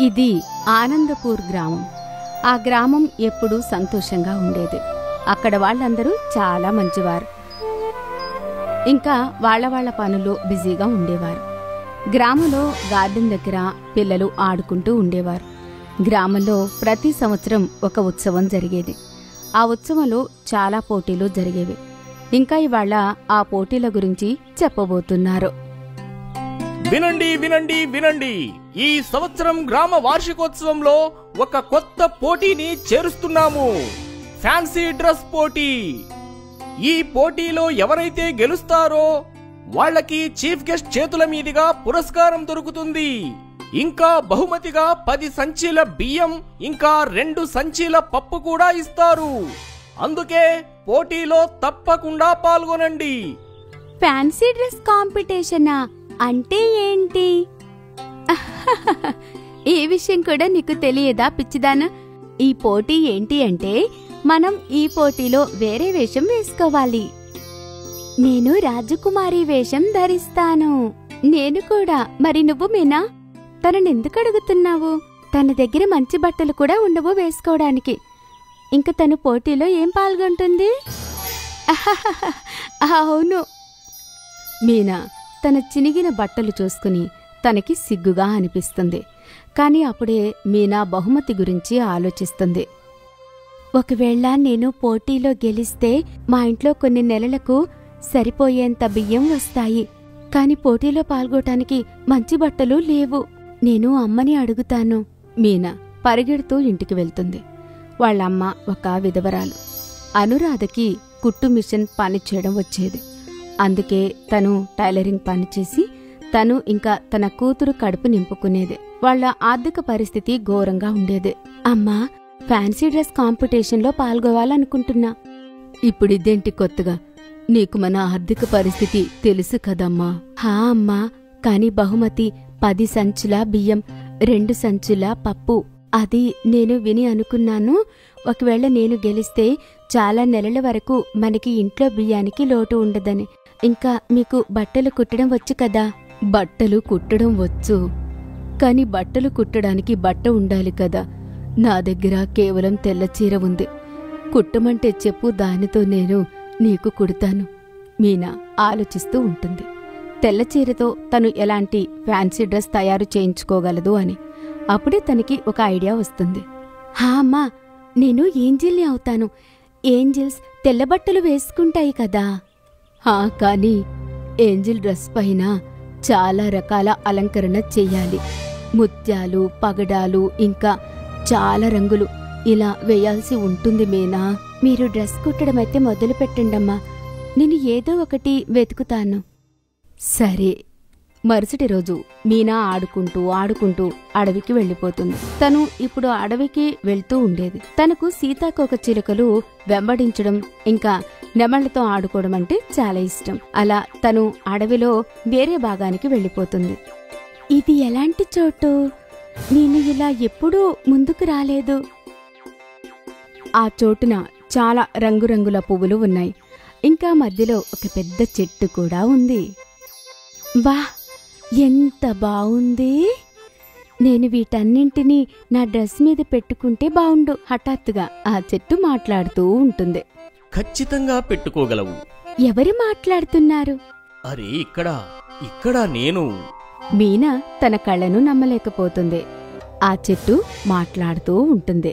ఇది ఆనందపూర్ గ్రామం. ఆ గ్రామం ఎప్పుడూ సంతోషంగా ఉండేది. అక్కడ వాళ్ళందరూ చాలా మంచివారు. ఇంకా వాళ్ళ పనులు బిజీగా ఉండేవారు. గ్రామంలో గార్డెన్ దగ్గర పిల్లలు ఆడుకుంటూ ఉండేవారు. గ్రామంలో ప్రతి సంవత్సరం ఒక ఉత్సవం జరిగేది. ఆ ఉత్సవంలో చాలా పోటీలు జరిగేవి. ఇంకా ఇవాళ ఆ పోటీల గురించి చెప్పబోతున్నారు. వినండి వినండి వినండి, ఈ సంవత్సరం గ్రామ వార్షికోత్సవంలో ఒక కొత్త పోటీని చేరుస్తున్నాము. ఫ్యాన్సీ డ్రెస్ పోటీ. ఈ పోటీలో ఎవరైతే గెలుస్తారో వాళ్ళకి చీఫ్ గెస్ట్ చేతుల మీదుగా పురస్కారం దొరుకుతుంది. ఇంకా బహుమతిగా 10 సంచీల బియ్యం, ఇంకా 2 సంచీల పప్పు కూడా ఇస్తారు. అందుకే పోటీలో తప్పకుండా పాల్గొనండి. ఫ్యాన్సీ డ్రెస్ కాంపిటీషనా అంటే ఏంటి? ఈ విషయం కూడా నీకు తెలియదా పిచ్చిదానా? ఈ పోటీ ఏంటి అంటే మనం ఈ పోటీలో వేరే వేషం వేసుకోవాలి. నేను రాజకుమారి వేషం ధరిస్తాను. నేను కూడా. మరి నువ్వు మీనా? తననెందుకు అడుగుతున్నావు? తన దగ్గర మంచి బట్టలు కూడా ఉండవు వేసుకోవడానికి. ఇంక తను పోటీలో ఏం పాల్గొంటుంది? అవును. మీనా తన చినిగిన బట్టలు చూసుకుని తనకి సిగ్గుగా అనిపిస్తుంది. కాని అప్పుడే మీనా బహుమతి గురించి ఆలోచిస్తుంది. ఒకవేళ నేను పోటీలో గెలిస్తే మా ఇంట్లో కొన్ని నెలలకు సరిపోయేంత బియ్యం వస్తాయి. కాని పోటీలో పాల్గొటానికి మంచి బట్టలు లేవు. నేను అమ్మని అడుగుతాను. మీనా పరిగెడుతూ ఇంటికి వెళ్తుంది. వాళ్ళమ్మ ఒక విధవరాలు. అనురాధకి కుట్టు మిషన్ పనిచేయడం వచ్చేది. అందుకే తను టైలరింగ్ పనిచేసి తను ఇంకా తన కూతురు కడుపు నింపుకునేది. వాళ్ల ఆర్థిక పరిస్థితి ఘోరంగా ఉండేది. అమ్మా, ఫ్యాన్సీ డ్రెస్ కాంపిటీషన్లో పాల్గొవాలనుకుంటున్నా. ఇప్పుడిదేంటి కొత్తగా? నీకు మన ఆర్థిక పరిస్థితి తెలుసు కదమ్మా. హా అమ్మా, కాని బహుమతి 10 సంచుల బియ్యం, 2 సంచుల పప్పు. అది నేను విని అనుకున్నాను. ఒకవేళ నేను గెలిస్తే చాలా నెలల వరకు మనకి ఇంట్లో బియ్యానికి లోటు ఉండదని. ఇంకా మీకు బట్టలు కుట్టడం వచ్చు కదా? బట్టలు కుట్టడం వచ్చు, కాని బట్టలు కుట్టడానికి బట్ట ఉండాలి కదా. నా దగ్గర కేవలం తెల్ల చీర ఉంది. కుట్టమంటే చెప్పు, దానితో నేను నీకు కుడతాను. మీనా ఆలోచిస్తూ ఉంటుంది. తెల్ల చీరతో తను ఎలాంటి ఫ్యాన్సీ డ్రెస్ తయారు చేయించుకోగలదు అని. అప్పుడే తనకి ఒక ఐడియా వస్తుంది. హా అమ్మా, నేను ఏంజిల్ని అవుతాను. ఏంజిల్స్ తెల్లబట్టలు వేసుకుంటాయి కదా. కాని ఏంజిల్ డ్రెస్ పైన చాలా రకాల అలంకరణ చెయ్యాలి. ముత్యాలు, పగడాలు, ఇంకా చాలా రంగులు ఇలా వేయాల్సి ఉంటుంది మీనా. మీరు డ్రెస్ కుట్టడమైతే మొదలు పెట్టండమ్మా. నేను ఏదో ఒకటి వెతుకుతాను. సరే. మరుసటి రోజు మీనా ఆడుకుంటూ అడవికి వెళ్ళిపోతుంది. తను ఇప్పుడు అడవికి వెళ్తూ ఉండేది. తనకు సీతాకోకచిలుకలు వెంబడించడం ఇంకా నెమళ్లతో ఆడుకోవడం అంటే చాలా ఇష్టం. అలా తను అడవిలో వేరే భాగానికి వెళ్ళిపోతుంది. ఇది ఎలాంటి చోటు? నేను ఇలా ఎప్పుడూ ముందుకు రాలేదు. ఆ చోటున చాలా రంగురంగుల పువ్వులు ఉన్నాయి. ఇంకా మధ్యలో ఒక పెద్ద చెట్టు కూడా ఉంది. వా, ఎంత బావుంది! నేను వీటన్నింటినీ నా డ్రెస్ మీద పెట్టుకుంటే బావుండు. హఠాత్తుగా ఆ చెట్టు మాట్లాడుతూ ఉంటుంది. ఖచ్చితంగా పెట్టుకోగలవు. ఎవరు మాట్లాడుతున్నారు? అరే, ఇక్కడ నేను. మీనా తన కళ్ళను నమ్మలేకపోతుంది. ఆ చెట్టు మాట్లాడుతూ ఉంటుంది.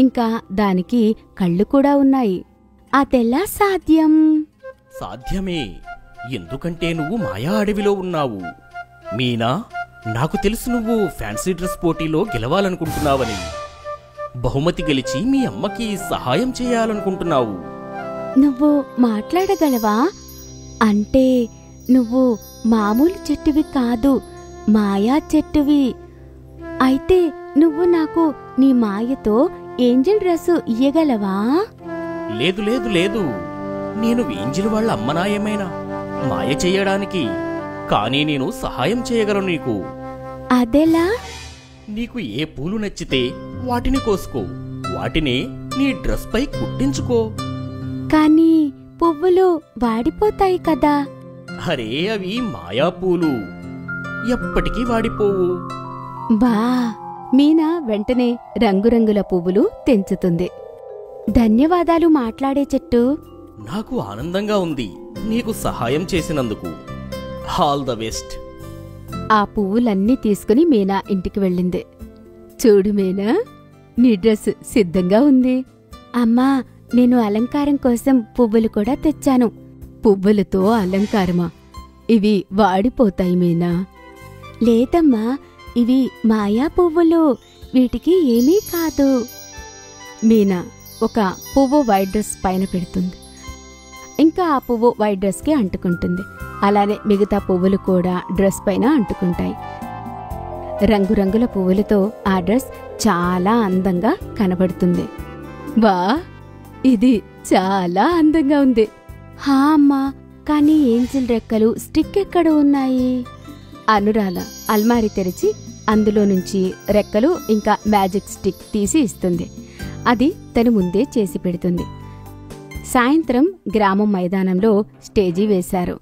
ఇంకా దానికి కళ్ళు కూడా ఉన్నాయి. అదెలా సాధ్యం? సాధ్యమే, ఎందుకంటే నువ్వు మాయా అడవిలో ఉన్నావు. మీనా, నాకు తెలుసు నువ్వు ఫ్యాన్సీ డ్రెస్ పోటీలో గెలవాలనుకుంటున్నావని. బహుమతి గెలిచి మీ అమ్మకి సహాయం చేయాలనుకుంటున్నావు. నువ్వు మాట్లాడగలవా? అంటే నువ్వు మామూలు చెట్టువి కాదు, మాయా చెట్టువి. అయితే నువ్వు నాకు నీ మాయతో ఏంజిల్ డ్రెస్సు ఇయ్యగలవా? లేదు లేదు లేదు, నేను ఏంజిల్ వాళ్ళ అమ్మనాయమైనా మాయ చెయ్యడానికి. కానీ నేను సహాయం చేయగలను నీకు. అదెలా? నీకు ఏ పూలు నచ్చితే వాటిని కోసుకో, వాటినే నీ డ్రెస్ పై కుట్టించుకో. కానీ పువ్వులు వాడిపోతాయి కదా. అరే, అవి మాయా పూలు, ఎప్పటికీ వాడిపోవు. బా, మీనా వెంటనే రంగురంగుల పువ్వులు తెంచుతుంది. ధన్యవాదాలు మాట్లాడే చెట్టు. నాకు ఆనందంగా ఉంది నీకు సహాయం చేసినందుకు. All the best. ఆ పువ్వులన్నీ తీసుకుని మీనా ఇంటికి వెళ్ళింది. చూడు మీనా, నీ డ్రెస్ సిద్ధంగా ఉంది. అమ్మా, నేను అలంకారం కోసం పువ్వులు కూడా తెచ్చాను. పువ్వులతో అలంకారమా? ఇవి వాడిపోతాయి మీనా. లేదమ్మా, ఇవి మాయా పువ్వులు, వీటికి ఏమీ కాదు. మీనా ఒక పువ్వు వైట్ డ్రెస్ పైన పెడుతుంది. ఇంకా ఆ పువ్వు వైట్ డ్రెస్కి అంటుకుంటుంది. అలానే మిగతా పువ్వులు కూడా డ్రెస్ పైన అంటుకుంటాయి. రంగురంగుల పువ్వులతో ఆ డ్రెస్ చాలా అందంగా కనబడుతుంది. వా, ఇది చాలా అందంగా ఉంది. హా అమ్మా, కానీ ఏంజిల్ రెక్కలు స్టిక్ ఎక్కడ ఉన్నాయి? అనురాధ అల్మారీ తెరిచి అందులో నుంచి రెక్కలు ఇంకా మ్యాజిక్ స్టిక్ తీసి ఇస్తుంది. అది తను ముందే చేసి పెడుతుంది. సాయంత్రం గ్రామం మైదానంలో స్టేజీ వేశారు.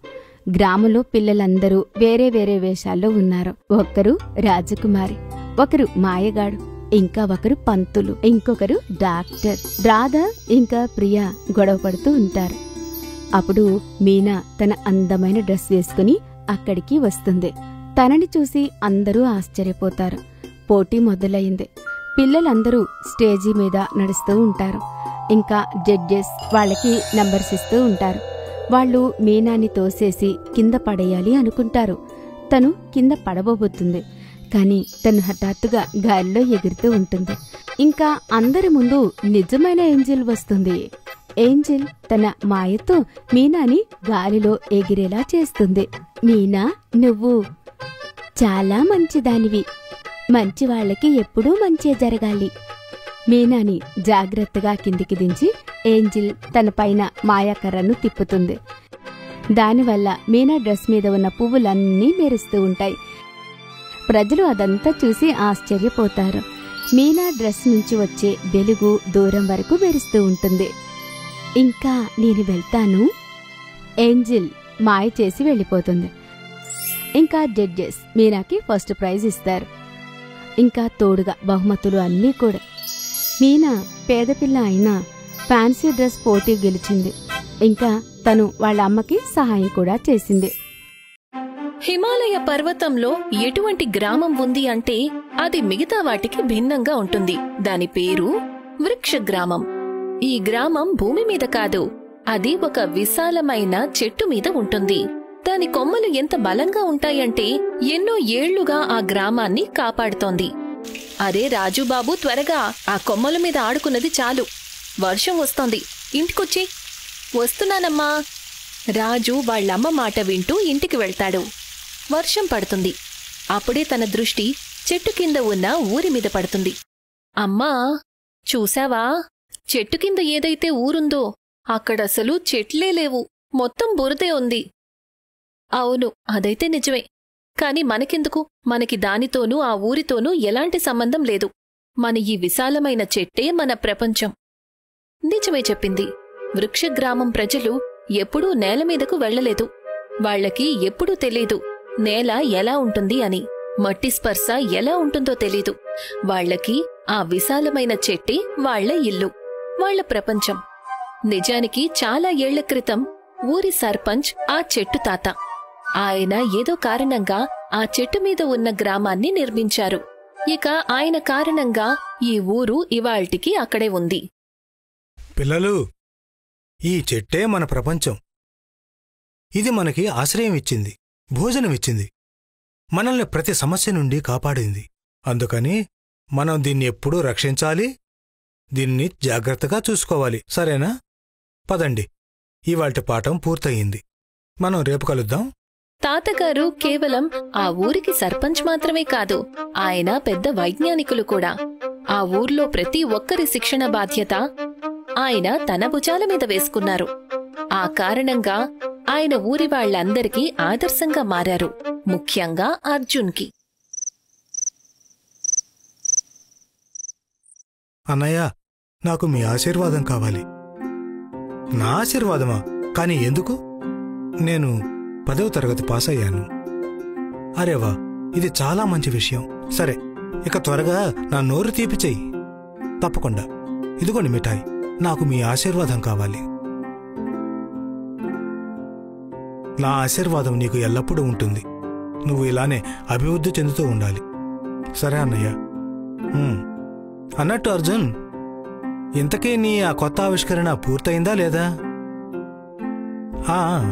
గ్రామంలో పిల్లలందరూ వేరే వేరే వేషాల్లో ఉన్నారు. ఒకరు రాజకుమారి, ఒకరు మాయగాడు, ఇంకా ఒకరు పంతులు, ఇంకొకరు డాక్టర్. రాధ ఇంకా ప్రియా గొడవ పడుతూ ఉంటారు. అప్పుడు మీనా తన అందమైన డ్రెస్ వేసుకుని అక్కడికి వస్తుంది. తనని చూసి అందరూ ఆశ్చర్యపోతారు. పోటీ మొదలైంది. పిల్లలందరూ స్టేజీ మీద నడుస్తూ ఉంటారు. ఇంకా జడ్జెస్ వాళ్ళకి నంబర్స్ ఇస్తూ ఉంటారు. వాళ్ళు మీనాని తోసేసి కింద పడేయాలి అనుకుంటారు. తను కింద పడబోబోతుంది. కాని తను హఠాత్తుగా గాలిలో ఎగురుతూ ఉంటుంది. ఇంకా అందరి ముందు నిజమైన ఏంజిల్ వస్తుంది. ఏంజిల్ తన మాయతో మీనాని గాలిలో ఎగిరేలా చేస్తుంది. మీనా, నువ్వు చాలా మంచిదానివి. మంచి వాళ్ళకి ఎప్పుడూ మంచే జరగాలి. మీనాని జాగ్రత్తగా కిందికి దించి ఏంజిల్ తన పైన మాయాకర్రను తిప్పుతుంది. దానివల్ల మీనా డ్రెస్ మీద ఉన్న పువ్వులన్నీ మెరుస్తూ ఉంటాయి. ప్రజలు అదంతా చూసి ఆశ్చర్యపోతారు. మీనా డ్రెస్ నుంచి వచ్చే వెలుగు దూరం వరకు మెరుస్తూ ఉంటుంది. ఇంకా నేను వెళ్తాను. ఏంజిల్ మాయ చేసి వెళ్ళిపోతుంది. ఇంకా జడ్జెస్ మీనాకి ఫస్ట్ ప్రైజ్ ఇస్తారు. ఇంకా తోడుగా బహుమతులు అన్నీ కూడా. మీనా పేదపిల్ల అయినా ఫ్యాన్సీ డ్రెస్ పోటీ గెలిచింది. ఇంకా తను వాళ్ళ అమ్మకి సహాయం కూడా చేసింది. హిమాలయ పర్వతంలో ఎటువంటి గ్రామం ఉంది అంటే అది మిగతా వాటికి భిన్నంగా ఉంటుంది. దాని పేరు వృక్ష గ్రామం. ఈ గ్రామం భూమి మీద కాదు, అది ఒక విశాలమైన చెట్టు మీద ఉంటుంది. దాని కొమ్మలు ఎంత బలంగా ఉంటాయంటే ఎన్నో ఏళ్లుగా ఆ గ్రామాన్ని కాపాడుతోంది. అరే రాజుబాబు, త్వరగా ఆ కొమ్మల మీద ఆడుకున్నది చాలు, వర్షం వస్తోంది, ఇంటికొచ్చి. వస్తున్నానమ్మా. రాజు వాళ్ళమ్మ మాట వింటూ ఇంటికి వెళ్తాడు. వర్షం పడుతుంది. అప్పుడే తన దృష్టి చెట్టు కింద ఉన్న ఊరి మీద పడుతుంది. అమ్మా, చూశావా? చెట్టు కింద ఏదైతే ఊరుందో అక్కడసలు చెట్లే లేవు, మొత్తం బురదే ఉంది. అవును, అదైతే నిజమే. కాని మనకెందుకు? మనకి దానితోనూ ఆ ఊరితోనూ ఎలాంటి సంబంధం లేదు. మన ఈ విశాలమైన చెట్టే మన ప్రపంచం. నిజమే చెప్పింది. వృక్షగ్రామం ప్రజలు ఎప్పుడూ నేలమీదకు వెళ్లలేదు. వాళ్లకి ఎప్పుడూ తెలీదు నేల ఎలా ఉంటుంది అని, మట్టి స్పర్శ ఎలా ఉంటుందో తెలీదు. వాళ్లకి ఆ విశాలమైన చెట్టే వాళ్ల ఇల్లు, వాళ్ల ప్రపంచం. నిజానికి చాలా ఏళ్ల క్రితం ఊరి సర్పంచ్ ఆ చెట్టు తాత. ఆయన ఏదో కారణంగా ఆ చెట్టు మీద ఉన్న గ్రామాన్ని నిర్మించారు. ఇక ఆయన కారణంగా ఈ ఊరు ఇవాళ్టికి అక్కడే ఉంది. పిల్లలు, ఈ చెట్టే మన ప్రపంచం. ఇది మనకి ఆశ్రయం ఇచ్చింది, భోజనమిచ్చింది, మనల్ని ప్రతి సమస్య నుండి కాపాడింది. అందుకని మనం దీన్ని ఎప్పుడూ రక్షించాలి, దీన్ని జాగ్రత్తగా చూసుకోవాలి. సరేనా? పదండి, ఇవాల్టి పాఠం పూర్తయింది. మనం రేపు కలుద్దాం. తాతగారు కేవలం ఆ ఊరికి సర్పంచ్ మాత్రమే కాదు, ఆయన పెద్ద వైజ్ఞానికులు కూడా. ఆ ఊర్లో ప్రతి ఒక్కరి శిక్షణ బాధ్యత ఆయన తన భుజాల మీద వేసుకున్నారు. ఆ కారణంగా ఆయన ఊరి వాళ్లందరికీ ఆదర్శంగా మారారు, ముఖ్యంగా అర్జున్కి. అన్నయ్య, నాకు మీ ఆశీర్వాదం కావాలి. నా ఆశీర్వాదమా? కాని ఎందుకు? నేను 10వ తరగతి పాస్ అయ్యాను. అరేవా, ఇది చాలా మంచి విషయం. సరే, ఇక త్వరగా నా నోరు తీపి చెయ్యి. తప్పకుండా. ఇదిగోండి మిఠాయి. నాకు మీ ఆశీర్వాదం కావాలి. నా ఆశీర్వాదం నీకు ఎల్లప్పుడూ ఉంటుంది. నువ్వు ఇలానే అభివృద్ధి చెందుతూ ఉండాలి. సరే అన్నయ్య. అన్నట్టు అర్జున్, ఇంతకీ నీ ఆ కొత్త ఆవిష్కరణ పూర్తయిందా లేదా?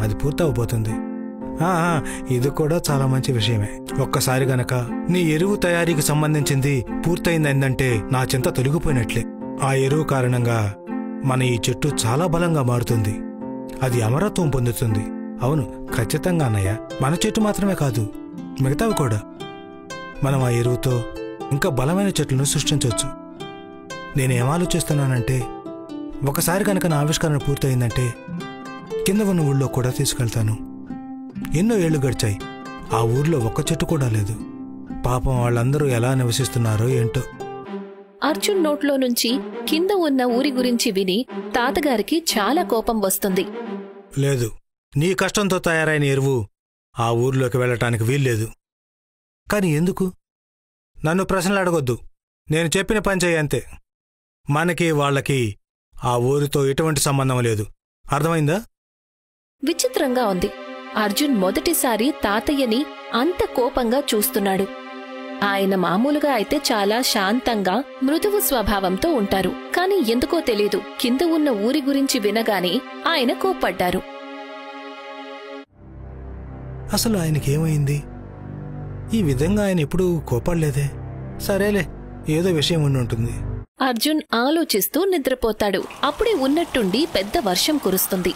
అది పూర్తవబోతుంది. ఇది కూడా చాలా మంచి విషయమే. ఒక్కసారి గనక నీ ఎరువు తయారీకి సంబంధించింది పూర్తయిందంటే నా చింత తొలగిపోయినట్లే. ఆ ఎరువు కారణంగా మన ఈ చెట్టు చాలా బలంగా మారుతుంది. అది అమరత్వం పొందుతుంది. అవును, ఖచ్చితంగా అన్నయ్య. మన చెట్టు మాత్రమే కాదు, మిగతావి కూడా. మనం ఆ ఎరువుతో ఇంకా బలమైన చెట్లను సృష్టించవచ్చు. నేనేం ఆలోచిస్తున్నానంటే, ఒకసారి కనుక నా ఆవిష్కరణ పూర్తయిందంటే కింద ఉన్న ఊళ్ళో కూడా తీసుకెళ్తాను. ఎన్నో ఏళ్లు గడిచాయి, ఆ ఊర్లో ఒక్క చెట్టు కూడా లేదు. పాపం వాళ్ళందరూ ఎలా నివసిస్తున్నారో ఏంటో. అర్జున్ నోట్లో నుంచి కింద ఉన్న ఊరి గురించి విని తాతగారికి చాలా కోపం వస్తుంది. లేదు, నీ కష్టంతో తయారైన ఎరువు ఆ ఊర్లోకి వెళ్ళటానికి వీల్లేదు. కాని ఎందుకు? నన్ను ప్రశ్నలు అడగొద్దు. నేను చెప్పిన పని చెయ్యంతే. మనకి వాళ్ళకి ఆ ఊరితో ఎటువంటి సంబంధం లేదు. అర్థమైందా? విచిత్రంగా ఉంది. అర్జున్ మొదటిసారి తాతయ్యని అంత కోపంగా చూస్తున్నాడు. ఆయన మామూలుగా అయితే చాలా శాంతంగా మృదువు స్వభావంతో ఉంటారు. కాని ఎందుకో తెలీదు, కింద ఉన్న ఊరి గురించి వినగానే ఆయన కోప్పడ్డారు. అసలు ఆయనకేమైంది? ఈ విధంగా ఆయన ఎప్పుడూ కోపడలేదే. సరేలే, ఏదో విషయం ఉండి ఉంటుంది. అర్జున్ ఆలోచిస్తూ నిద్రపోతాడు. అప్పుడే ఉన్నట్టుండి పెద్ద వర్షం కురుస్తుంది.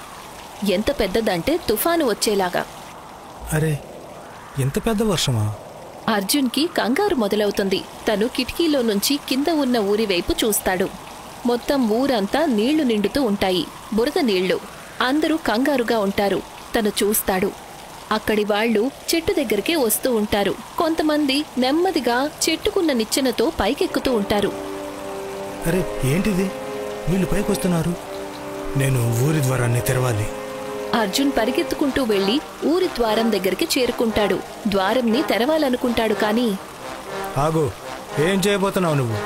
ఎంత పెద్దదంటే తుఫాను వచ్చేలాగా. అరే, ఎంత పెద్ద వర్షమా? అర్జున్కి కంగారు మొదలవుతుంది. తను కిటికీలో నుంచి కింద ఉన్న ఊరి వైపు చూస్తాడు. మొత్తం ఊరంతా నీళ్లు నిండుతూ ఉంటాయి, బురద నీళ్లు. అందరూ కంగారుగా ఉంటారు. తను చూస్తాడు, అక్కడి వాళ్లు చెట్టు దగ్గరికే వస్తూ ఉంటారు. కొంతమంది నెమ్మదిగా చెట్టుకున్న నిచ్చెనతో పైకెక్కుతూ ఉంటారు. అరే, ఏంటిది? వీళ్ళు పైకొస్తున్నారు. నేను ఊరి ద్వారాన్ని తెరవాలి. అర్జున్ పరిగెత్తుకుంటూ వెళ్లి ఊరి ద్వారం దగ్గరికి చేరుకుంటాడు. ద్వారంని తెరవాలనుకుంటాడు కాని. ఆగు, ఏం చేయబోతున్నావు నువ్వు?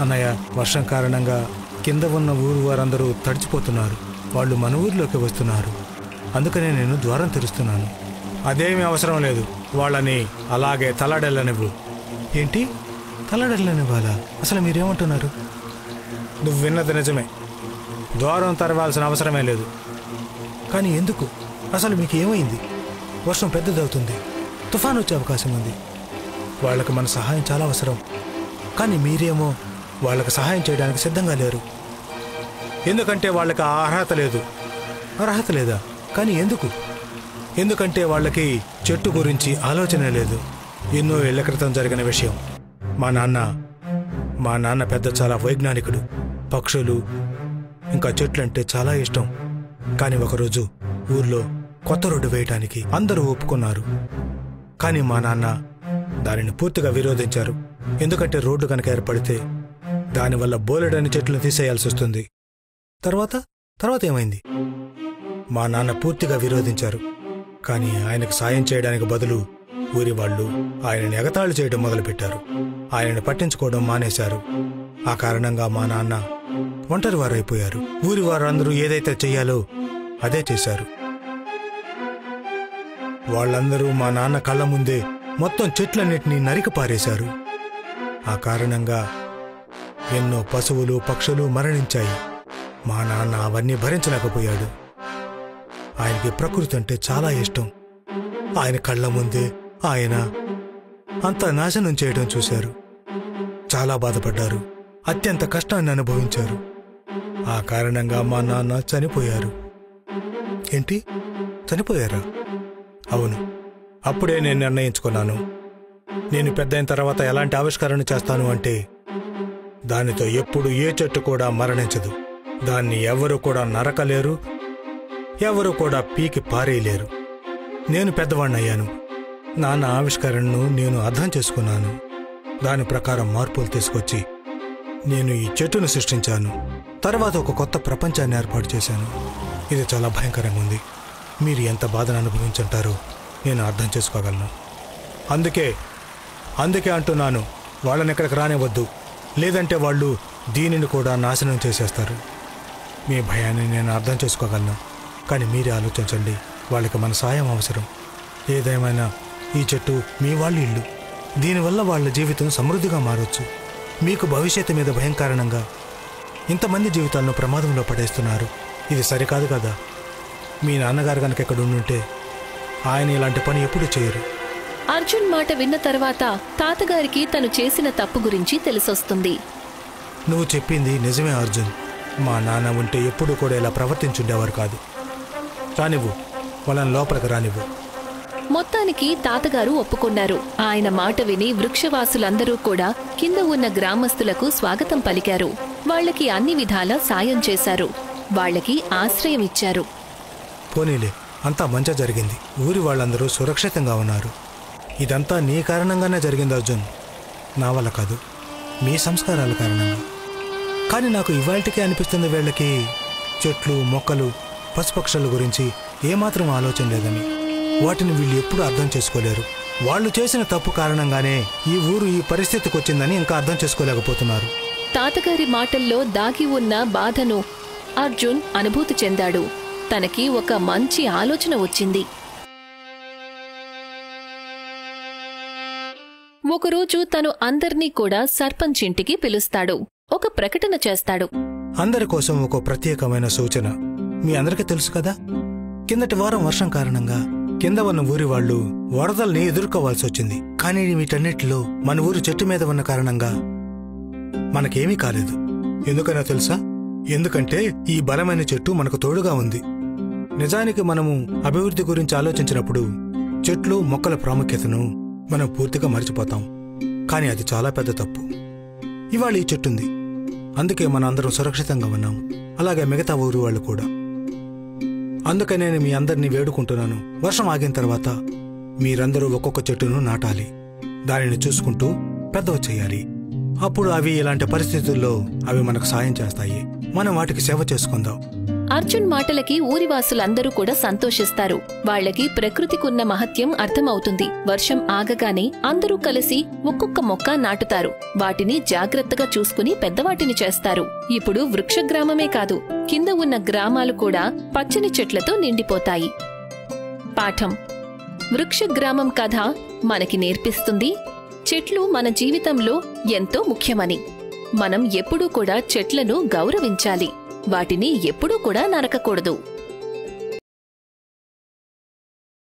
అన్నయ్య, వర్షం కారణంగా కింద ఉన్న ఊరు వారందరూ తడిచిపోతున్నారు. వాళ్ళు మన ఊరిలోకి వస్తున్నారు. అందుకనే నేను ద్వారం తెరుస్తున్నాను. అదేమీ అవసరం లేదు. వాళ్ళని అలాగే తలాడెళ్ళనివ్వు. ఏంటి? తలాడెళ్ళనివ్వాలా? అసలు మీరేమంటున్నారు? నువ్వు విన్నది నిజమే. ద్వారం తెరవాల్సిన అవసరమే లేదు. కానీ ఎందుకు? అసలు మీకు ఏమైంది? వర్షం పెద్దదవుతుంది, తుఫాను వచ్చే అవకాశం ఉంది. వాళ్ళకి మన సహాయం చాలా అవసరం. కానీ మీరేమో వాళ్ళకి సహాయం చేయడానికి సిద్ధంగా లేరు. ఎందుకంటే వాళ్ళకి ఆ అర్హత లేదు. అర్హత లేదా? కానీ ఎందుకు? ఎందుకంటే వాళ్ళకి చెట్టు గురించి ఆలోచన లేదు. ఎన్నో ఏళ్ల క్రితం జరిగిన విషయం. మా నాన్న పెద్ద చాలా వైజ్ఞానికుడు. పక్షులు ఇంకా చెట్లంటే చాలా ఇష్టం. కానీ ఒకరోజు ఊర్లో కొత్త రోడ్డు వేయటానికి అందరూ ఒప్పుకున్నారు. కానీ మా నాన్న దానిని పూర్తిగా విరోధించారు. ఎందుకంటే రోడ్డు కనుక ఏర్పడితే దానివల్ల బోలెడని చెట్లను తీసేయాల్సి వస్తుంది. తర్వాత ఏమైంది? మా నాన్న పూర్తిగా విరోధించారు. కానీ ఆయనకు సాయం చేయడానికి బదులు ఊరి వాళ్ళు ఆయనని ఎగతాళి చేయడం మొదలుపెట్టారు. ఆయనని పట్టించుకోవడం మానేశారు. ఆ కారణంగా మా నాన్న ఒంటరి వారైపోయారు. ఊరి వారందరూ ఏదైతే చెయ్యాలో అదే చేశారు. వాళ్ళందరూ మా నాన్న కళ్ళ ముందే మొత్తం చెట్లన్నిటినీ నరికి పారేశారు. ఆ కారణంగా ఎన్నో పశువులు, పక్షులు మరణించాయి. మా నాన్న అవన్నీ భరించలేకపోయాడు. ఆయనకి ప్రకృతి అంటే చాలా ఇష్టం. ఆయన కళ్ళ ముందే ఆయన అంత నాశనం చేయడం చూశారు. చాలా బాధపడ్డారు. అత్యంత కష్టాన్ని అనుభవించారు. ఆ కారణంగా మా నాన్న చనిపోయారు. ఏంటి? చనిపోయారా? అవును. అప్పుడే నేను నిర్ణయించుకున్నాను. నేను పెద్దయిన తర్వాత ఎలాంటి ఆవిష్కరణ చేస్తాను అంటే దానితో ఎప్పుడు ఏ చెట్టు కూడా మరణించదు. దాన్ని ఎవరు కూడా నరకలేరు, ఎవరు కూడా పీకి పారేయలేరు. నేను పెద్దవాణ్ణయ్యాను. నాన్న ఆవిష్కరణను నేను అర్థం చేసుకున్నాను. దాని ప్రకారం మార్పులు తీసుకొచ్చి నేను ఈ చెట్టును సృష్టించాను. తర్వాత ఒక కొత్త ప్రపంచాన్ని ఏర్పాటు చేశాను. ఇది చాలా భయంకరంగా ఉంది. మీరు ఎంత బాధను అనుభవించుంటారో నేను అర్థం చేసుకోగలను. అందుకే అంటున్నాను, వాళ్ళని ఇక్కడికి రానివ్వద్దు, లేదంటే వాళ్ళు దీనిని కూడా నాశనం చేసేస్తారు. మీ భయాన్ని నేను అర్థం చేసుకోగలను, కానీ మీరే ఆలోచించండి. వాళ్ళకి మన సాయం అవసరం. ఏదేమైనా ఈ చెట్టు మీ వాళ్ళ ఇల్లు. దీనివల్ల వాళ్ళ జీవితం సమృద్ధిగా మారొచ్చు. మీకు భవిష్యత్తు మీద భయం కారణంగా ఇంతమంది జీవితాలను ప్రమాదంలో పడేస్తున్నారు. ఇది సరికాదు కదా. మీ నాన్నగారు కనుక ఇక్కడ ఉండుంటే ఆయన ఇలాంటి పని ఎప్పుడూ చేయరు. అర్జున్ మాట విన్న తర్వాత తాతగారికి తను చేసిన తప్పు గురించి తెలిసొస్తుంది. నువ్వు చెప్పింది నిజమే అర్జున్. మా నాన్న ఉంటే ఎప్పుడూ కూడా ఇలా ప్రవర్తించుండేవారు కాదు. రానివ్వు, వాళ్ళని లోపలికి రానివ్వు. మొత్తానికి తాతగారు ఒప్పుకున్నారు. ఆయన మాట విని వృక్షవాసులందరూ కూడా కింద ఉన్న గ్రామస్తులకు స్వాగతం పలికారు. వాళ్లకి అన్ని విధాలా సాయం చేశారు. వాళ్లకి ఆశ్రయం ఇచ్చారు. పోనీలే, అంతా మంచి జరిగింది. ఊరి వాళ్ళందరూ సురక్షితంగా ఉన్నారు. ఇదంతా నీ కారణంగానే జరిగింది అర్జున్, నా వల్ల కాదు, మీ సంస్కారాల కారణంగా. కానీ నాకు ఇవాళకే అనిపిస్తుంది వీళ్ళకి చెట్లు, మొక్కలు, పశుపక్షుల గురించి ఏమాత్రం ఆలోచన లేదని. వాటిని వీళ్ళు ఎప్పుడూ అర్థం చేసుకోలేరు. వాళ్ళు చేసిన తప్పు కారణంగానే ఈ ఊరు ఈ పరిస్థితికి వచ్చిందని ఇంకా అర్థం చేసుకోలేకపోతున్నారు. తాతగారి మాటల్లో దాగి ఉన్న బాధను అర్జున్ అనుభూతి చెందాడు. తనకి ఒక మంచి ఆలోచన వచ్చింది. ఒకరోజు తను అందర్నీ కూడా సర్పంచ్ ఇంటికి పిలుస్తాడు. ఒక ప్రకటన చేస్తాడు. అందరి కోసం ఒక ప్రత్యేకమైన సూచన. మీ అందరికీ తెలుసు కదా, కిందటి వారం వర్షం కారణంగా కింద ఉన్న ఊరి వాళ్ళు వరదల్ని ఎదుర్కోవాల్సి వచ్చింది. కానీ వీటన్నిటిలో మన ఊరు చెట్టు మీద ఉన్న కారణంగా మనకేమీ కాలేదు. ఎందుకనో తెలుసా? ఎందుకంటే ఈ బలమైన చెట్టు మనకు తోడుగా ఉంది. నిజానికి మనము అభివృద్ధి గురించి ఆలోచించినప్పుడు చెట్లు, మొక్కల ప్రాముఖ్యతను మనం పూర్తిగా మర్చిపోతాం. కానీ అది చాలా పెద్ద తప్పు. ఇవాళ ఈ చెట్టుంది, అందుకే మనం అందరం సురక్షితంగా ఉన్నాం. అలాగే మిగతా ఊరు వాళ్ళు కూడా. అందుకే నేను మీ అందరినీ వేడుకుంటున్నాను, వర్షం ఆగిన తర్వాత మీరందరూ ఒక్కొక్క చెట్టును నాటాలి. దానిని చూసుకుంటూ పెద్దవి చేయాలి. అప్పుడు అవి ఇలాంటి పరిస్థితుల్లో అవి మనకు సాయం చేస్తాయి. మనం వాటికి సేవ చేసుకుందాం. అర్జున్ మాటలకి ఊరివాసులందరూ కూడా సంతోషిస్తారు. వాళ్లకి ప్రకృతికున్న మహత్యం అర్థమవుతుంది. వర్షం ఆగగానే అందరూ కలిసి ఒక్కొక్క మొక్క నాటుతారు. వాటిని జాగ్రత్తగా చూసుకుని పెద్దవాటిని చేస్తారు. ఇప్పుడు వృక్షగ్రామమే కాదు, కింద ఉన్న గ్రామాలు కూడా పచ్చని చెట్లతో నిండిపోతాయి. పాఠం: వృక్షగ్రామం కథ మనకి నేర్పిస్తుంది చెట్లు మన జీవితంలో ఎంతో ముఖ్యమని. మనం ఎప్పుడూ కూడా చెట్లను గౌరవించాలి. వాటిని ఎప్పుడూ కూడా నరకకూడదు.